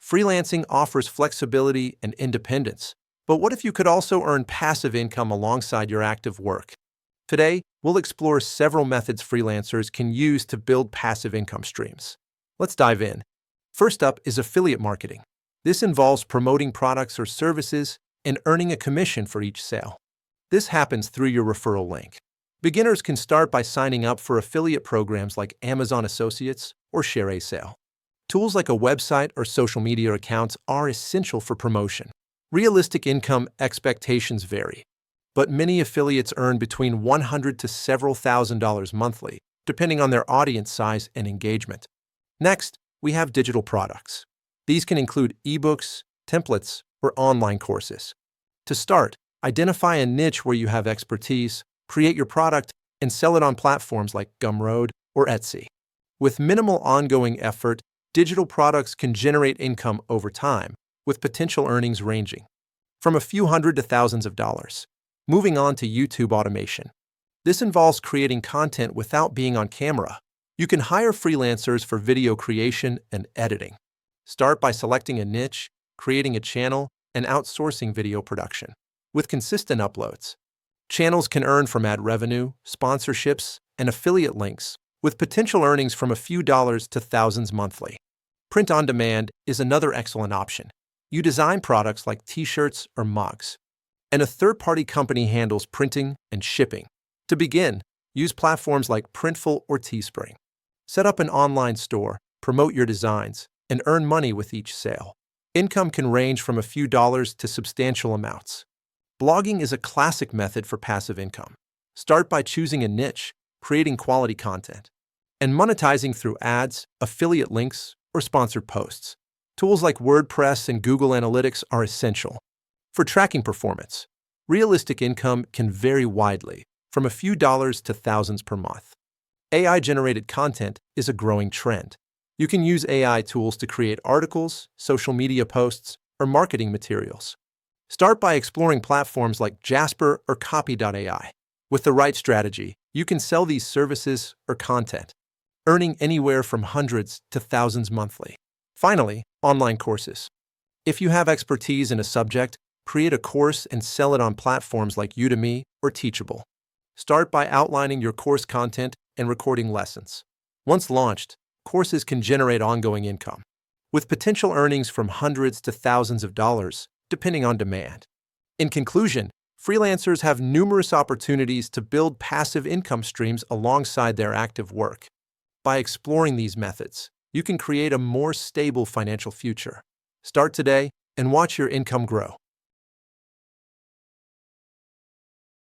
Freelancing offers flexibility and independence. But what if you could also earn passive income alongside your active work? Today, we'll explore several methods freelancers can use to build passive income streams. Let's dive in. First up is affiliate marketing. This involves promoting products or services and earning a commission for each sale. This happens through your referral link. Beginners can start by signing up for affiliate programs like Amazon Associates or Share a Sale. Tools like a website or social media accounts are essential for promotion. Realistic income expectations vary, but many affiliates earn between $100 to several $1,000s monthly, depending on their audience size and engagement. Next, we have digital products. These can include ebooks, templates, or online courses. To start, identify a niche where you have expertise, create your product, and sell it on platforms like Gumroad or Etsy. With minimal ongoing effort, digital products can generate income over time, with potential earnings ranging from a few hundred to thousands of dollars. Moving on to YouTube automation. This involves creating content without being on camera. You can hire freelancers for video creation and editing. Start by selecting a niche, creating a channel, and outsourcing video production. With consistent uploads, channels can earn from ad revenue, sponsorships, and affiliate links, with potential earnings from a few dollars to thousands monthly. Print on demand is another excellent option. You design products like t-shirts or mugs, and a third-party company handles printing and shipping. To begin, use platforms like Printful or Teespring. Set up an online store, promote your designs, and earn money with each sale. Income can range from a few dollars to substantial amounts. Blogging is a classic method for passive income. Start by choosing a niche, creating quality content, and monetizing through ads, affiliate links, or sponsored posts. Tools like WordPress and Google Analytics are essential. For tracking performance, realistic income can vary widely, from a few dollars to thousands per month. AI-generated content is a growing trend. You can use AI tools to create articles, social media posts, or marketing materials. Start by exploring platforms like Jasper or Copy.ai. With the right strategy, you can sell these services or content, earning anywhere from hundreds to thousands monthly. Finally, online courses. If you have expertise in a subject, create a course and sell it on platforms like Udemy or Teachable. Start by outlining your course content and recording lessons. Once launched, courses can generate ongoing income, with potential earnings from hundreds to thousands of dollars, depending on demand. In conclusion, freelancers have numerous opportunities to build passive income streams alongside their active work. By exploring these methods, you can create a more stable financial future. Start today and watch your income grow.